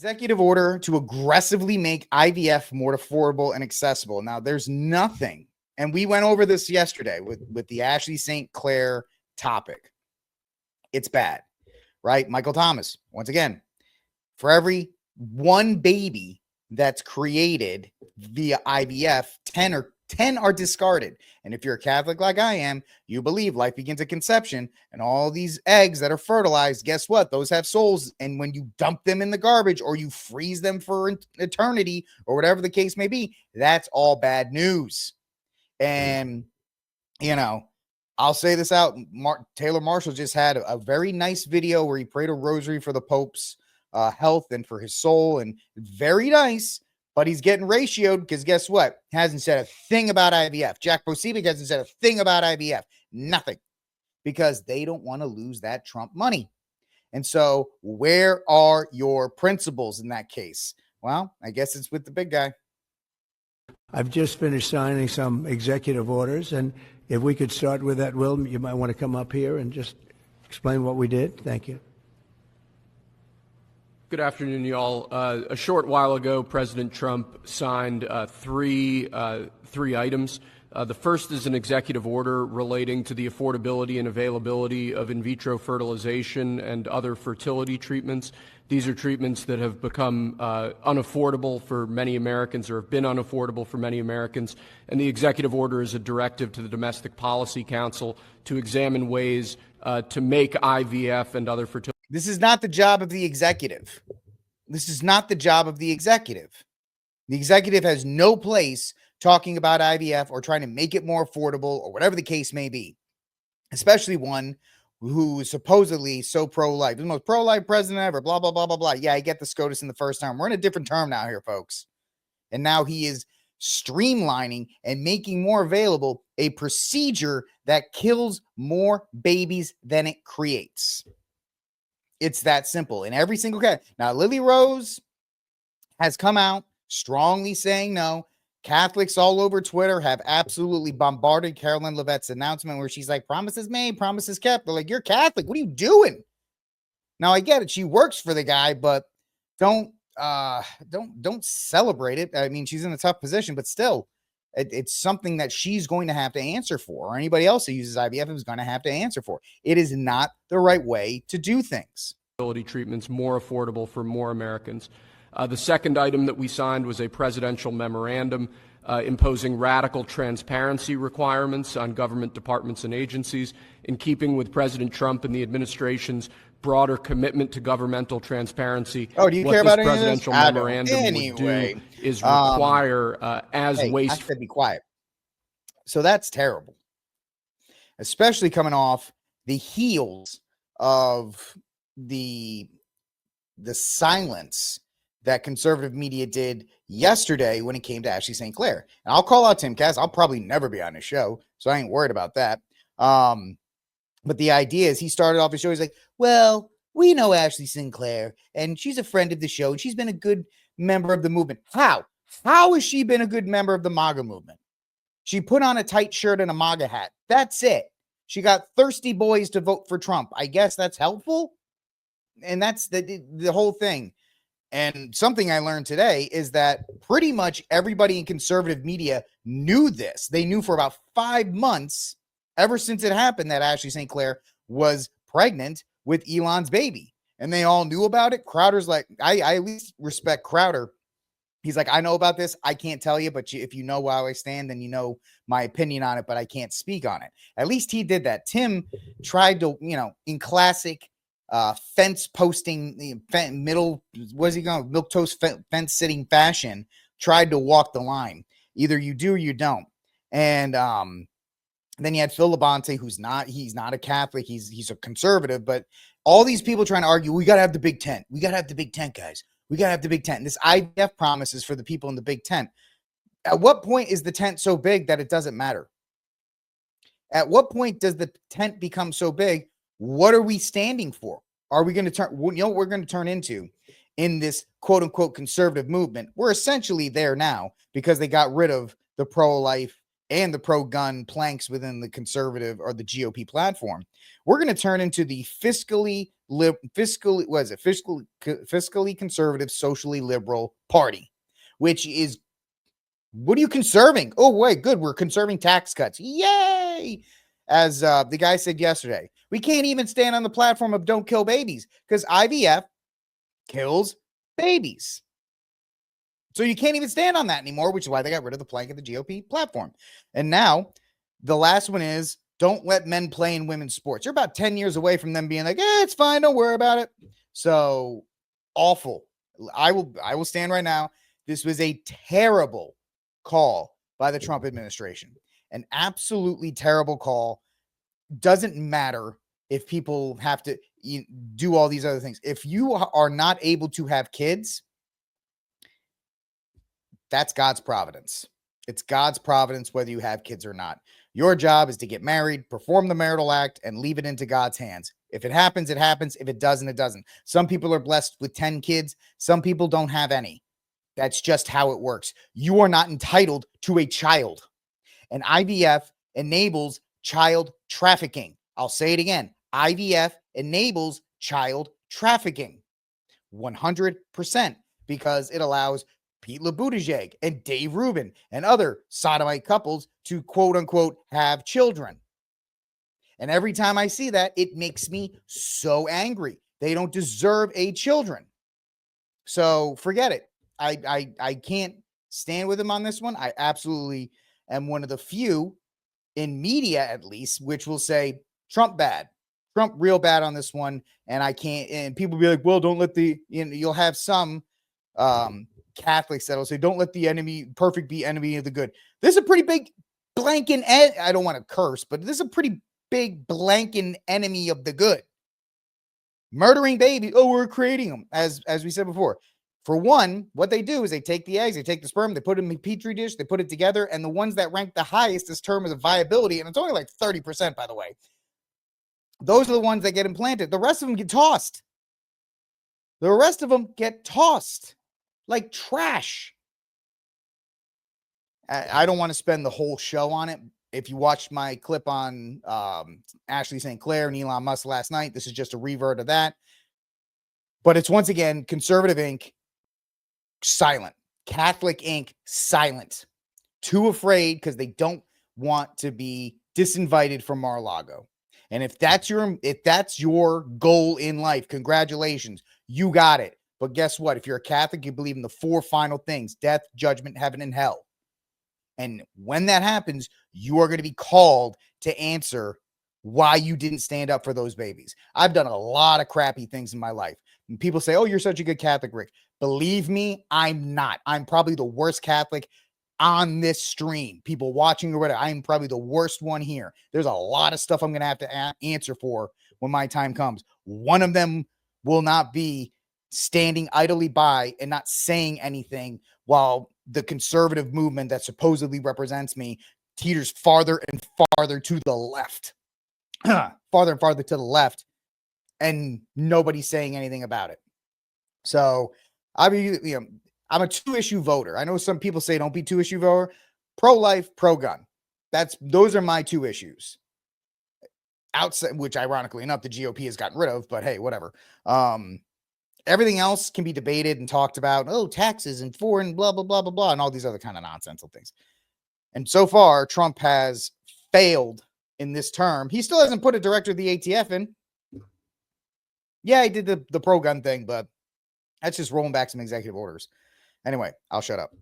Executive order to aggressively make IVF more affordable and accessible. Now, there's nothing, and we went over this yesterday with the Ashley St. Clair topic. It's bad, right? Michael Thomas, once again, for every one baby that's created via IVF, 10 are discarded. And if you're a Catholic like I am, you believe life begins at conception, and all these eggs that are fertilized, guess what? Those have souls. And when you dump them in the garbage or you freeze them for eternity or whatever the case may be, that's all bad news. And, you know, I'll say this out. Taylor Marshall just had a very nice video where he prayed a rosary for the Pope's health and for his soul, and very nice. But he's getting ratioed because guess what? Hasn't said a thing about IVF. Jack Posebic hasn't said a thing about IVF. Nothing. Because they don't want to lose that Trump money. And so where are your principles in that case? Well, I guess it's with the big guy. I've just finished signing some executive orders, and if we could start with that, Will, you might want to come up here and just explain what we did. Thank you. Good afternoon, y'all. A short while ago, President Trump signed three items. The first is an executive order relating to the affordability and availability of in vitro fertilization and other fertility treatments. These are treatments that have become unaffordable for many Americans, or have been unaffordable for many Americans. And the executive order is a directive to the Domestic Policy Council to examine ways to make IVF and other fertility. This is not the job of the executive. This is not the job of the executive. The executive has no place talking about IVF or trying to make it more affordable or whatever the case may be, especially one who is supposedly so pro-life, the most pro-life president ever, blah, blah, blah, blah, blah. Yeah, I get the SCOTUS in the first term. We're in a different term now here, folks. And now he is streamlining and making more available a procedure that kills more babies than it creates. It's that simple in every single case. Now, Lily Rose has come out strongly saying no. Catholics all over Twitter have absolutely bombarded Caroline Leavitt's announcement where she's like, promises made, promises kept. They're like, you're Catholic. What are you doing? Now, I get it. She works for the guy, but don't celebrate it. I mean, she's in a tough position, but still, it's something that she's going to have to answer for, or anybody else who uses IVF is going to have to answer for. It is not the right way to do things. Treatments more affordable for more Americans. The second item that we signed was a presidential memorandum imposing radical transparency requirements on government departments and agencies, in keeping with President Trump and the administration's broader commitment to governmental transparency. Oh, do you care about any of this? Presidential memorandum would do is require I said be quiet. So that's terrible, especially coming off the heels of the silence that conservative media did yesterday when it came to Ashley St. Clair. And I'll call out Tim Cass. I'll probably never be on his show, so I ain't worried about that. But the idea is he started off his show. He's like, well, we know Ashley St. Clair, and she's a friend of the show, and she's been a good member of the movement. How? How has she been a good member of the MAGA movement? She put on a tight shirt and a MAGA hat. That's it. She got thirsty boys to vote for Trump. I guess that's helpful. And that's the whole thing. And something I learned today is that pretty much everybody in conservative media knew this. They knew for about 5 months, ever since it happened, that Ashley St. Clair was pregnant with Elon's baby. And they all knew about it. Crowder's like, I at least respect Crowder. He's like, I know about this. I can't tell you, but if you know where I stand, then you know my opinion on it, but I can't speak on it. At least he did that. Tim tried to, in classic fence posting, middle, what's he going? Milquetoast fence sitting fashion, tried to walk the line. Either you do or you don't. And then you had Phil Labonte, he's not a Catholic, he's a conservative, but all these people trying to argue, we got to have the big tent. We got to have the big tent, guys. We got to have the big tent. And this IVF promises for the people in the big tent. At what point is the tent so big that it doesn't matter? At what point does the tent become so big? What are we standing for? Are we going to turn, what we're going to turn into in this quote unquote conservative movement? We're essentially there now because they got rid of the pro-life and the pro-gun planks within the conservative or the GOP platform, we're going to turn into the fiscally conservative, socially liberal party, which is, what are you conserving? Oh, wait, good. We're conserving tax cuts. Yay! As the guy said yesterday, we can't even stand on the platform of don't kill babies because IVF kills babies. So you can't even stand on that anymore, which is why they got rid of the plank of the GOP platform. And now the last one is don't let men play in women's sports. You're about 10 years away from them being like, it's fine, don't worry about it. So awful. I will stand right now. This was a terrible call by the Trump administration. An absolutely terrible call. Doesn't matter if people have to do all these other things. If you are not able to have kids, that's God's providence. It's God's providence whether you have kids or not. Your job is to get married, perform the marital act, and leave it into God's hands. If it happens, it happens. If it doesn't, it doesn't. Some people are blessed with 10 kids. Some people don't have any. That's just how it works. You are not entitled to a child. And IVF enables child trafficking. I'll say it again. IVF enables child trafficking 100% because it allows Pete Buttigieg and Dave Rubin and other sodomite couples to quote unquote have children. And every time I see that, it makes me so angry. They don't deserve a children. So forget it. I can't stand with him on this one. I absolutely am one of the few in media, at least, which will say Trump bad, Trump real bad on this one. And I can't, and people be like, well, don't let you'll have some Catholics that'll say, don't let the perfect be enemy of the good. This is a pretty big blanking, I don't want to curse, but this is a pretty big blanking enemy of the good. Murdering babies. Oh, we're creating them. As we said before, for one, what they do is they take the eggs, they take the sperm, they put them in a petri dish, they put it together, and the ones that rank the highest is termed as a viability, and it's only like 30%, by the way. Those are the ones that get implanted. The rest of them get tossed. The rest of them get tossed like trash. I don't want to spend the whole show on it. If you watched my clip on Ashley St. Clair and Elon Musk last night, this is just a revert of that. But it's once again, Conservative Inc. silent. Catholic Inc. silent. Too afraid because they don't want to be disinvited from Mar-a-Lago. And if that's your goal in life, congratulations, you got it. But guess what? If you're a Catholic, you believe in the 4 final things: death, judgment, heaven, and hell. And when that happens, you are going to be called to answer why you didn't stand up for those babies. I've done a lot of crappy things in my life. And people say, oh, you're such a good Catholic, Rick. Believe me, I'm not. I'm probably the worst Catholic on this stream. People watching or whatever, I'm probably the worst one here. There's a lot of stuff I'm going to have to answer for when my time comes. One of them will not be standing idly by and not saying anything while the conservative movement that supposedly represents me teeters farther and farther to the left. Farther and farther to the left, and nobody's saying anything about it. So I'm a 2-issue voter. I know some people say don't be 2-issue voter. Pro-life, pro-gun. Those are my 2 issues. Outside, which ironically enough, the GOP has gotten rid of, but hey, whatever. Everything else can be debated and talked about. Oh, taxes and foreign, blah, blah, blah, blah, blah, and all these other kind of nonsensical things. And so far, Trump has failed in this term. He still hasn't put a director of the ATF in. Yeah, he did the pro-gun thing, but that's just rolling back some executive orders. Anyway, I'll shut up.